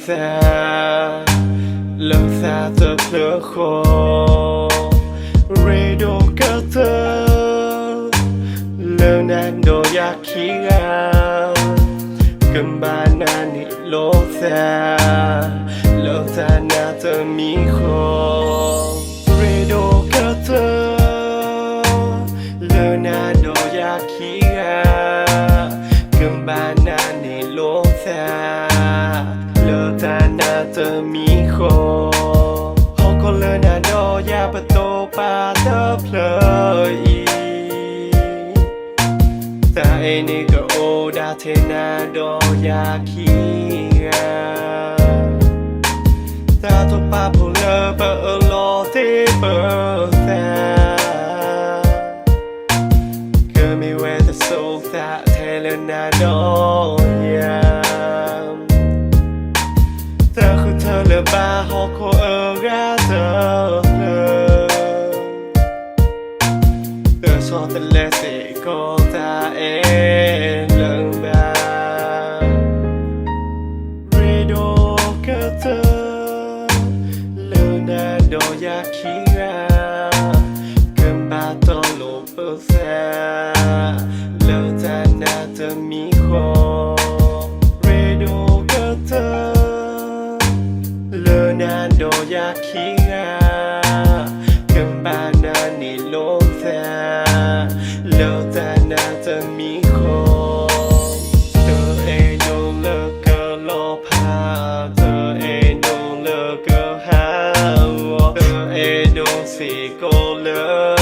xa lâu xa thật lỡ khô radio cơ thơ lỡ nan đồ ya khí ga cầm ba na nị lô xa lỡ xa na thơ mi khô radio cơ thơ lỡ na đồ ya khí ga cầm ba na nị lô xa lỡ xa na thơ mi khô họ có lỡ na đồ ya bà tô ba tớ plơ ta e ni ga o da te na do ya ki ga ta to pa po le ba lo te ba ta ke mi we the soul ta te le na do ya ta khu thơ le ba ho ko ga ta so the less it go ta e lưng ba radio cơ thơ lưng na do ya khí ga cầm ba to lộ bơ xa lơ ta na tơ mi khô radio cơ thơ lơ na do ya khí ga cầm ba na ni lô xa lỡ ta na ta mi khô tơ e no lơ cơ lo pa tơ e no lơ cơ ha tơ e no si cô lơ